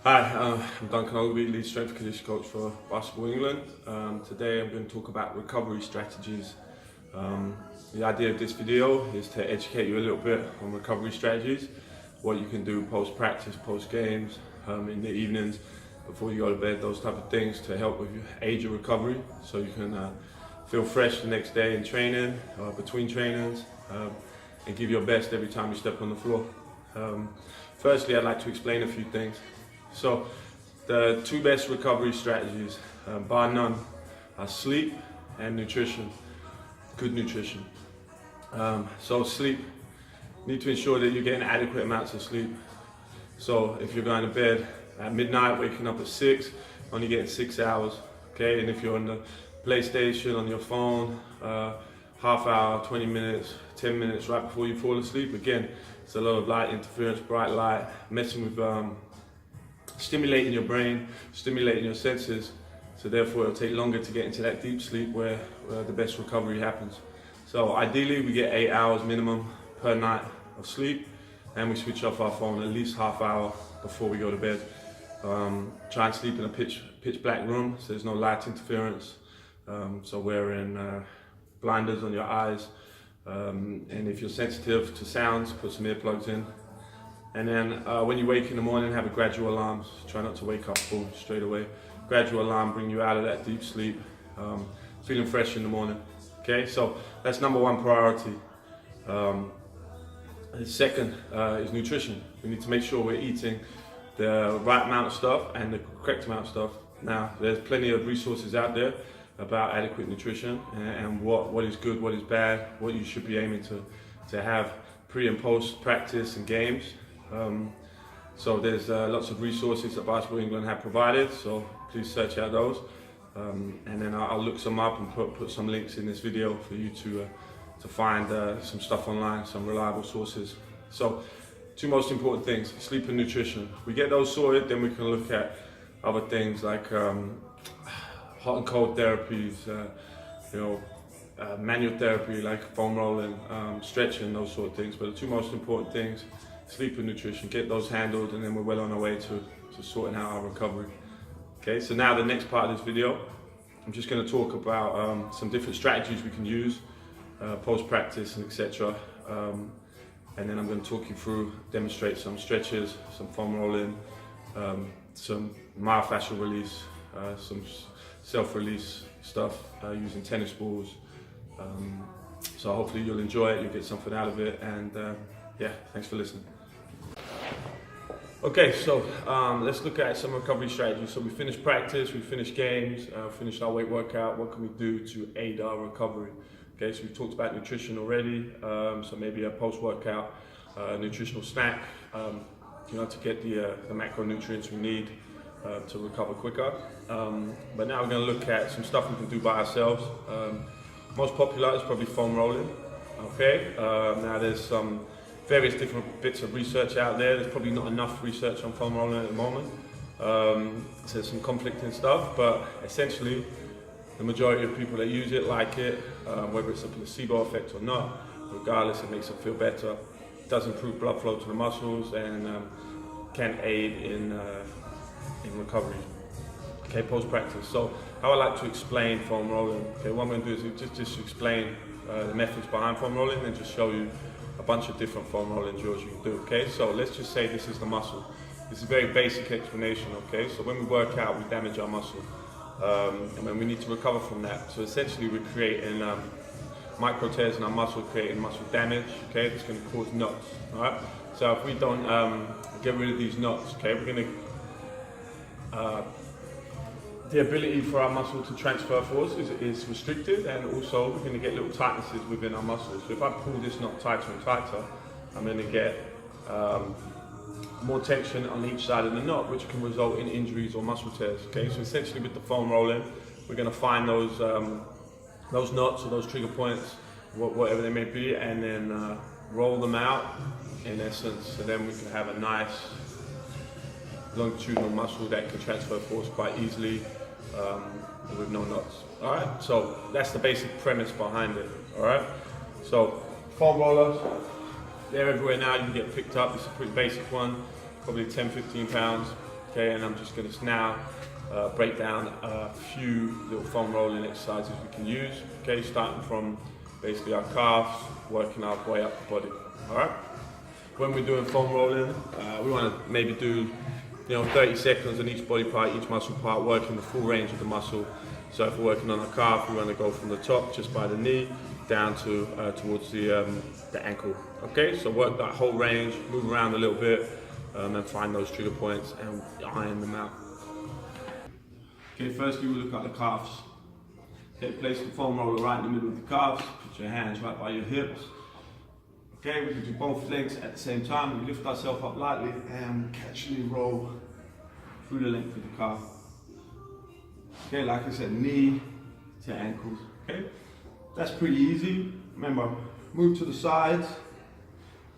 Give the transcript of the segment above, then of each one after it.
Hi, I'm Duncan Ogilvie, lead strength and conditioning coach for Basketball England. Today I'm going to talk about recovery strategies. The idea of this video is to educate you a little bit on recovery strategies, what you can do post-practice, post-games, in the evenings, before you go to bed, those type of things to help with aid your recovery so you can feel fresh the next day in training, between trainings, and give your best every time you step on the floor. Firstly, I'd like to explain a few things. So, the two best recovery strategies, bar none, are sleep and nutrition, good nutrition. So sleep, you need to ensure that you're getting adequate amounts of sleep. So if you're going to bed at midnight, waking up at 6, only getting 6 hours, okay? And if you're on the PlayStation, on your phone, half hour, 20 minutes, 10 minutes right before you fall asleep, again, it's a lot of light interference, bright light, messing with stimulating your brain, stimulating your senses, so therefore it'll take longer to get into that deep sleep where the best recovery happens. So ideally we get 8 hours minimum per night of sleep, and we switch off our phone at least half hour before we go to bed. Try and sleep in a pitch black room so there's no light interference, so wearing blinders on your eyes, and if you're sensitive to sounds, put some earplugs in. And then when you wake in the morning, have a gradual alarm. Try not to wake up full straight away. Gradual alarm, bring you out of that deep sleep, feeling fresh in the morning. Okay, so that's number one priority. The second is nutrition. We need to make sure we're eating the right amount of stuff and the correct amount of stuff. Now, there's plenty of resources out there about adequate nutrition and what is good, what is bad, what you should be aiming to have pre and post practice and games. So there's lots of resources that Basketball England have provided, so please search out those, and then I'll look some up and put some links in this video for you to find some stuff online, some reliable sources. So two most important things, sleep and nutrition. We get those sorted, then we can look at other things like hot and cold therapies, manual therapy like foam rolling, stretching, those sort of things. But the two most important things, sleep and nutrition, get those handled, and then we're well on our way to sorting out our recovery. Okay, so now the next part of this video, I'm just going to talk about some different strategies we can use post-practice and etc. And then I'm going to talk you through, demonstrate some stretches, some foam rolling, some myofascial release, some self-release stuff using tennis balls. So hopefully you'll enjoy it, you'll get something out of it, and yeah, thanks for listening. Okay, so let's look at some recovery strategies. So we finished practice, we finished games, finished our weight workout. What can we do to aid our recovery? Okay, so we've talked about nutrition already. So maybe a post-workout nutritional snack, to get the macronutrients we need to recover quicker. But now we're going to look at some stuff we can do by ourselves. Most popular is probably foam rolling. Okay, now there's some various different bits of research out there. There's probably not enough research on foam rolling at the moment. So there's some conflicting stuff, but essentially the majority of people that use it like it, whether it's a placebo effect or not. Regardless, it makes them feel better. It does improve blood flow to the muscles and can aid in recovery. Okay, post-practice. So how I like to explain foam rolling. Okay, what I'm going to do is just explain the methods behind foam rolling and just show you a bunch of different foam rolling drills you can do. Okay, so let's just say this is the muscle. This is a very basic explanation. Okay, so when we work out, we damage our muscle, and then we need to recover from that. So essentially, we're creating micro tears in our muscle, creating muscle damage. Okay, that's going to cause knots. All right. So if we don't get rid of these knots, okay, we're going to the ability for our muscle to transfer force is restricted, and also we're going to get little tightnesses within our muscles. So if I pull this knot tighter and tighter, I'm going to get more tension on each side of the knot, which can result in injuries or muscle tears. Okay, so essentially with the foam rolling, we're going to find those knots or those trigger points, whatever they may be, and then roll them out in essence, so then we can have a nice longitudinal muscle that can transfer force quite easily with no knots. All right, so that's the basic premise behind it. All right, so foam rollers, they're everywhere now. You can get picked up. It's a pretty basic one, probably 10-15 pounds. okay, and I'm just going to now break down a few little foam rolling exercises we can use, okay, starting from basically our calves, working our way up the body. All right. When we're doing foam rolling, we want to maybe do 30 seconds on each body part, each muscle part, working the full range of the muscle. So if we're working on a calf, we want to go from the top, just by the knee, down to towards the ankle. Okay, so work that whole range, move around a little bit, and find those trigger points and iron them out. Okay, firstly we look at the calves. Okay, place the foam roller right in the middle of the calves. Put your hands right by your hips. Okay, we can do both legs at the same time. We lift ourselves up lightly and casually roll through the length of the calf. Okay, like I said, knee to ankles. Okay, that's pretty easy. Remember, move to the sides,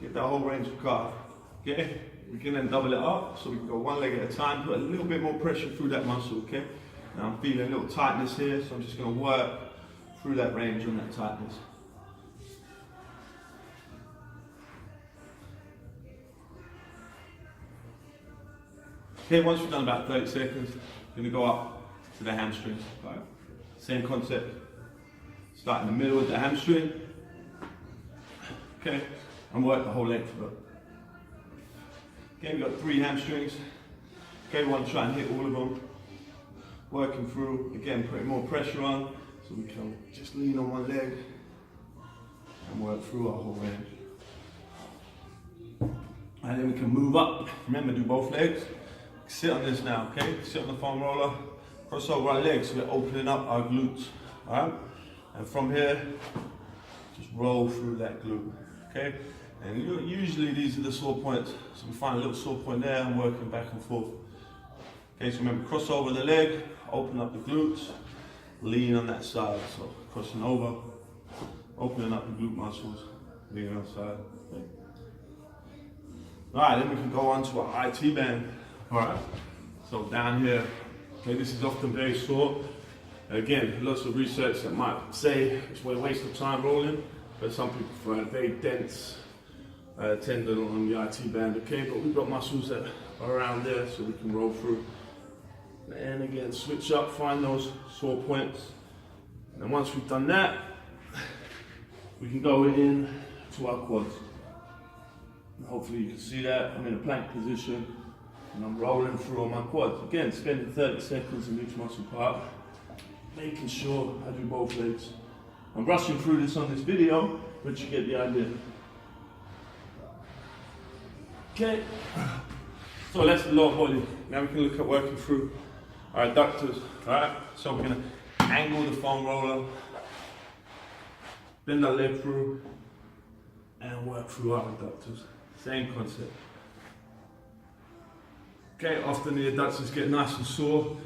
get that whole range of calf. Okay, we can then double it up, so we can go one leg at a time, put a little bit more pressure through that muscle. Okay, now I'm feeling a little tightness here, so I'm just going to work through that range on that tightness. Okay, once we've done about 30 seconds, we're going to go up to the hamstrings. Right. Same concept. Start in the middle of the hamstring. Okay, and work the whole length of it. Okay, we've got 3 hamstrings. Okay, we want to try and hit all of them. Working through, again, putting more pressure on, so we can just lean on one leg and work through our whole range. And then we can move up. Remember, do both legs. Sit on this now, okay? Sit on the foam roller, cross over our legs, so we're opening up our glutes, alright? And from here, just roll through that glute, okay? And usually these are the sore points, so we find a little sore point there and working back and forth. Okay, so remember, cross over the leg, open up the glutes, lean on that side, so crossing over, opening up the glute muscles, leaning on the side. Okay. Alright, then we can go on to our IT band. Alright, so down here, okay, this is often very sore. Again, lots of research that might say it's a waste of time rolling, but some people find a very dense tendon on the IT band, okay, but we've got muscles that are around there so we can roll through. And again, switch up, find those sore points. And once we've done that, we can go in to our quads. And hopefully you can see that. I'm in a plank position. And I'm rolling through on my quads. Again, spending 30 seconds in each muscle part, making sure I do both legs. I'm rushing through this on this video, but you get the idea. Okay, so that's the lower body. Now we can look at working through our adductors. Alright, so we're going to angle the foam roller, bend our leg through, and work through our adductors. Same concept. Okay, often the adductors get nice and sore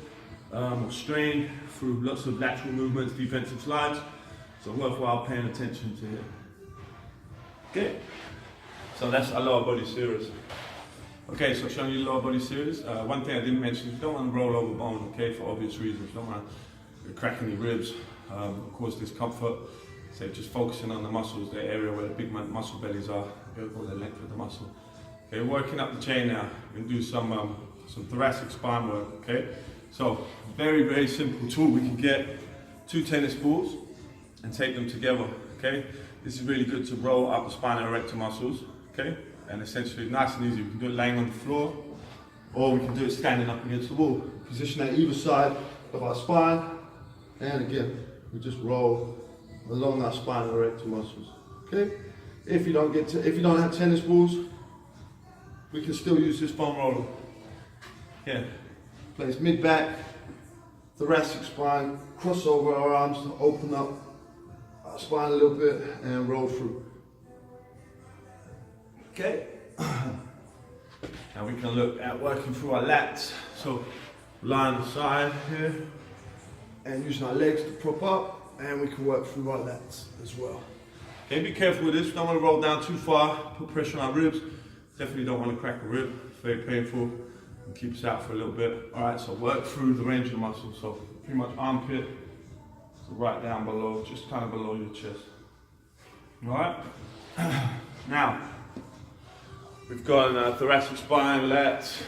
or strained through lots of lateral movements, defensive slides, so worthwhile paying attention to it. Okay, so that's our lower body series. Okay, so showing you the lower body series. One thing I didn't mention is you don't want to roll over bone, okay, for obvious reasons. You don't want to crack any ribs, cause discomfort. So just focusing on the muscles, the area where the big muscle bellies are, go the length of the muscle. Okay, working up the chain now. We're going to do some thoracic spine work, okay? So, very, very simple tool. We can get 2 tennis balls and take them together, okay? This is really good to roll up the spinal erector muscles, okay? And essentially, nice and easy. We can do it laying on the floor, or we can do it standing up against the wall. Position at either side of our spine, and again, we just roll along our spinal erector muscles, okay? If you don't have tennis balls, we can still use this foam roller. Here, place mid-back, thoracic spine, cross over our arms to open up our spine a little bit and roll through. Okay. Now we can look at working through our lats. So lie on the side here and using our legs to prop up, and we can work through our lats as well. Okay, be careful with this. We don't want to roll down too far, put pressure on our ribs. Definitely don't want to crack a rib, it's very painful, and keep us out for a little bit. Alright, so work through the range of the muscles, so pretty much armpit, so right down below, just kind of below your chest. Alright, now, we've got thoracic spine, lats,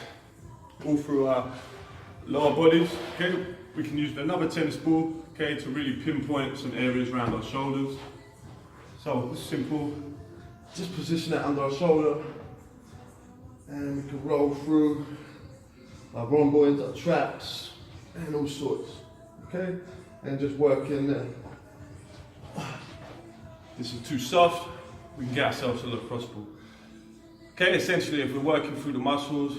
all through our lower bodies. Okay, we can use another tennis ball, okay, to really pinpoint some areas around our shoulders. So it's simple. Just position it under our shoulder, and we can roll through our rhomboids, our traps, and all sorts. Okay, and just work in there. This is too soft, we can get ourselves a little crossball. Okay, essentially if we're working through the muscles,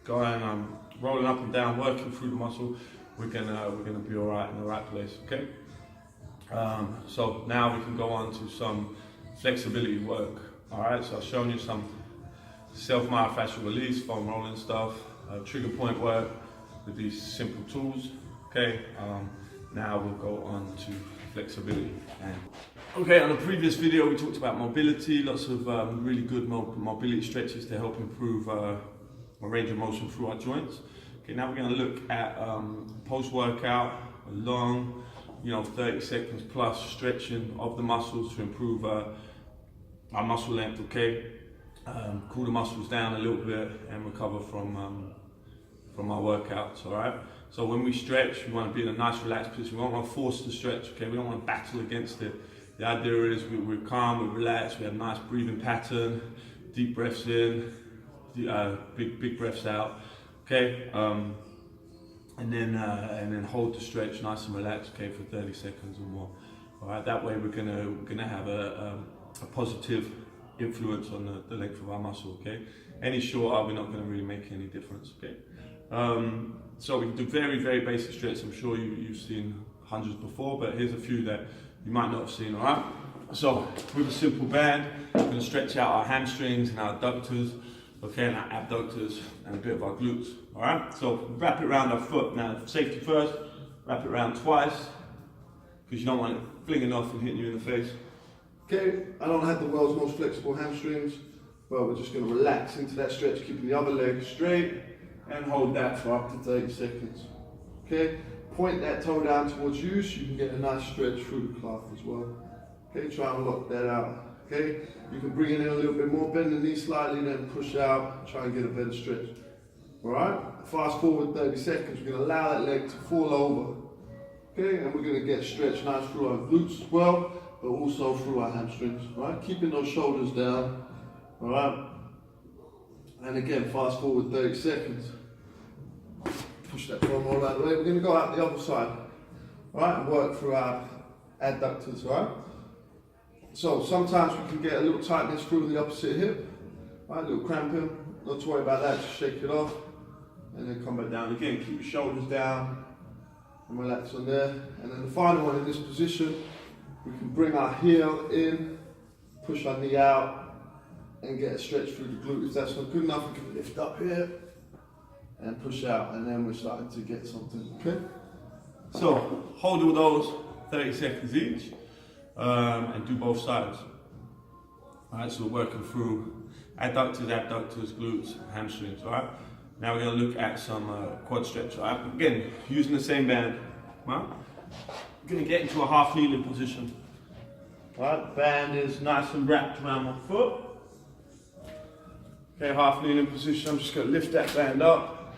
going rolling up and down, working through the muscle, we're gonna be all right in the right place. Okay. So now we can go on to some flexibility work. All right. So I've shown you some self-myofascial release, foam rolling stuff, trigger point work with these simple tools. Okay. Now we'll go on to flexibility. Okay, on the previous video we talked about mobility, lots of really good mobility stretches to help improve our range of motion through our joints. Okay, now we're going to look at post-workout, a long, 30 seconds plus stretching of the muscles to improve our muscle length. Okay, cool the muscles down a little bit and recover from our workouts. All right. So when we stretch, we want to be in a nice relaxed position. We don't want to force the stretch. Okay, we don't want to battle against it. The idea is we're calm, we're relaxed, we have a nice breathing pattern, deep breaths in, big breaths out. Okay, and then hold the stretch nice and relaxed. Okay, for 30 seconds or more. All right, that way we're gonna have a positive influence on the length of our muscle. Okay, any shorter, we're not gonna really make any difference. Okay, so we can do very, very basic stretches. I'm sure you've seen hundreds before, but here's a few that you might not have seen. All right, so with a simple band, we're gonna stretch out our hamstrings and our adductors. Okay, and our abductors and a bit of our glutes. All right, so wrap it around our foot. Now, safety first, wrap it around twice, because you don't want it flinging off and hitting you in the face. Okay, I don't have the world's most flexible hamstrings, but we're just going to relax into that stretch, keeping the other leg straight, and hold that for up to 30 seconds. Okay, point that toe down towards you so you can get a nice stretch through the calf as well. Okay, try and lock that out. Okay, you can bring it in a little bit more, bend the knee slightly, then push out, try and get a better stretch. Alright, fast forward 30 seconds, we're going to allow that leg to fall over. Okay, and we're going to get stretched nice through our glutes as well, but also through our hamstrings. Alright, keeping those shoulders down. Alright, and again, fast forward 30 seconds. Push that foam all out of the way. We're going to go out the other side. Alright, and work through our adductors. Alright. So sometimes we can get a little tightness through the opposite hip, right, a little cramping, not to worry about that, just shake it off and then come back down again. Keep your shoulders down and relax on there. And then the final one in this position, we can bring our heel in, push our knee out and get a stretch through the glute. If that's not good enough, we can lift up here and push out, and then we're starting to get something. Okay? So hold all those 30 seconds each. And do both sides. Alright, so we're working through adductors, abductors, glutes, hamstrings. Alright, now we're going to look at some quad stretch. Alright, again, using the same band. Alright, we're going to get into a half kneeling position. Alright, the band is nice and wrapped around my foot. Okay, half kneeling position. I'm just going to lift that band up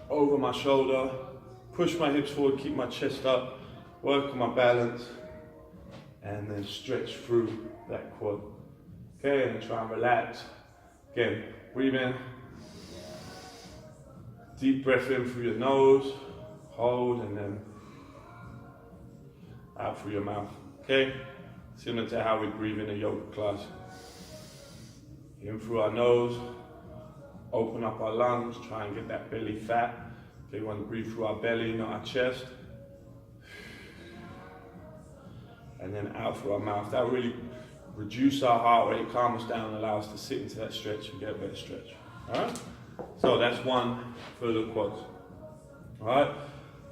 over my shoulder, push my hips forward, keep my chest up, work on my balance, and then stretch through that quad. Okay, and then try and relax. Again, breathe in. Deep breath in through your nose, hold, and then out through your mouth. Okay, similar to how we breathe in a yoga class. In through our nose, open up our lungs, try and get that belly fat. Okay, we want to breathe through our belly, not our chest. And then out through our mouth. That will really reduce our heart rate, calm us down, and allow us to sit into that stretch and get a better stretch. Alright? So that's one for the quads. Alright?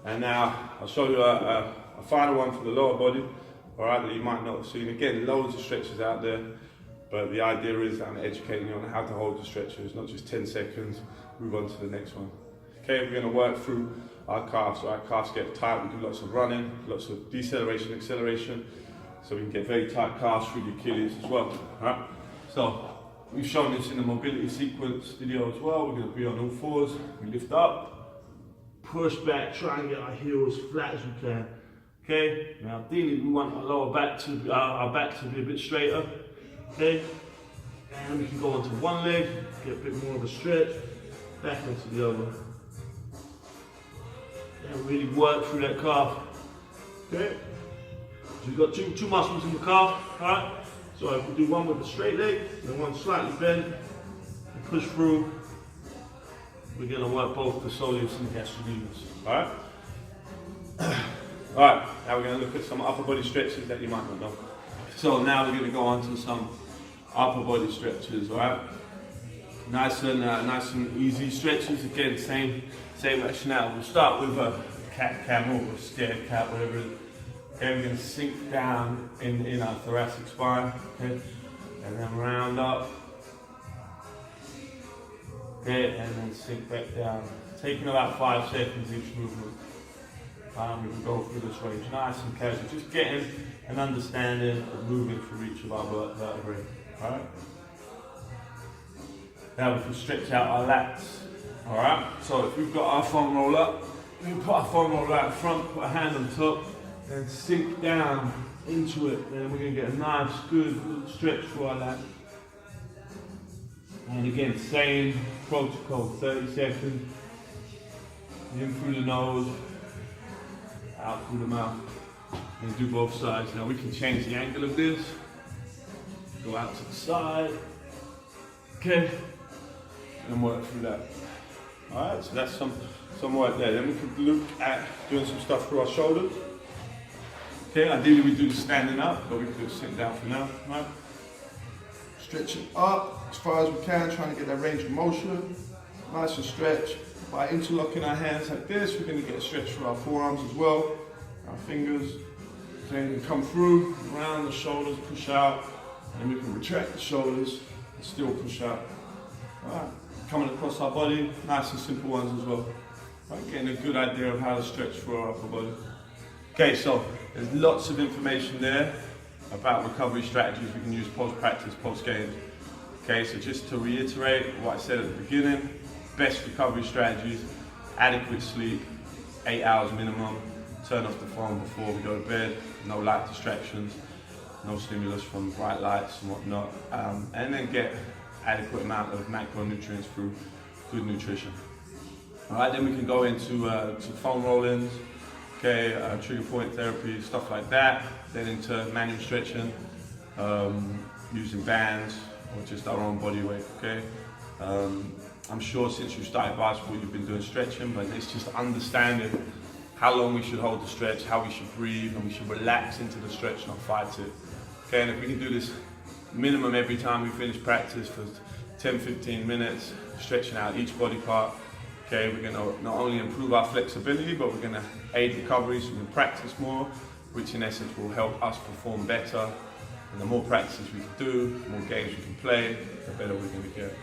And now I'll show you a final one for the lower body. Alright, that you might not have seen. Again, loads of stretches out there, but the idea is that I'm educating you on how to hold the stretches, not just 10 seconds, move on to the next one. Okay, we're going to work through our calves. So our calves get tight, we do lots of running, lots of deceleration, acceleration, so we can get very tight calves through the Achilles as well. Alright, so We've shown this in the mobility sequence video as well. We're going to be on all fours. We lift up, push back, try and get our heels flat as we can. Okay, now ideally we want our lower back to be, our back to be a bit straighter. Okay, and we can go onto one leg, get a bit more of a stretch, back onto the other. And really work through that calf. Okay, so we've got two muscles in the calf. All right. So if we do one with a straight leg and one slightly bent, and push through, we're going to work both the soleus and the gastrocnemius. Alright? Alright, now we're going to look at some upper body stretches that you might not know. So now we're going to go on to some upper body stretches, alright? Nice and easy stretches. Again, same rationale. We'll start with a cat camel or scared cat, whatever it is. Okay, we're going to sink down in our thoracic spine, okay, and then round up, okay, and then sink back down. Taking about 5 seconds each movement. We can go through this range nice and casual, just getting an understanding of moving through each of our vertebrae. Alright? Now we can stretch out our lats. Alright? So if we've got our foam roller, we can put our foam roller out front, put a hand on top, and sink down into it. Then we're going to get a nice, good stretch for our lat. And again, same protocol, 30 seconds. In through the nose, out through the mouth. And do both sides. Now we can change the angle of this. Go out to the side. Okay. And work through that. Alright, so that's some work there. Then we can look at doing some stuff through our shoulders. Okay, ideally we do the standing up, but we can do it sitting down for now, right? Stretching up as far as we can, trying to get that range of motion. Nice and stretch. By interlocking our hands like this, we're going to get a stretch for our forearms as well. Our fingers. Then come through, around the shoulders, push out. And we can retract the shoulders and still push out. Alright, coming across our body, nice and simple ones as well. Right, getting a good idea of how to stretch for our upper body. Okay, so there's lots of information there about recovery strategies we can use post-practice, post-games. Okay, so just to reiterate what I said at the beginning, best recovery strategies, adequate sleep, 8 hours minimum, turn off the phone before we go to bed, no light distractions, no stimulus from bright lights and whatnot, and then get adequate amount of macronutrients through good nutrition. All right, then we can go into foam roll-ins, okay, trigger point therapy, stuff like that, then into manual stretching, using bands or just our own body weight, okay? I'm sure since you started basketball you've been doing stretching, but it's just understanding how long we should hold the stretch, how we should breathe, and we should relax into the stretch, not fight it. Okay, and if we can do this minimum every time we finish practice for 10-15 minutes, stretching out each body part, okay, we're going to not only improve our flexibility, but we're going to aid recovery so we can practice more, which in essence will help us perform better. And the more practices we can do, the more games we can play, the better we're going to get.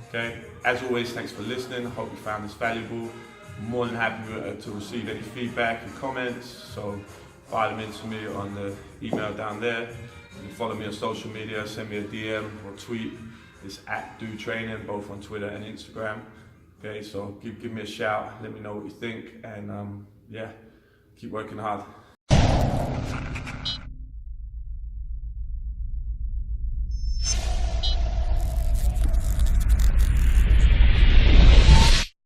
Okay, as always, thanks for listening. I hope you found this valuable. I'm more than happy to receive any feedback and comments, so fire them into me on the email down there. You can follow me on social media, send me a DM or tweet. It's at DoTraining, both on Twitter and Instagram. Okay, so give me a shout, let me know what you think, and yeah, keep working hard.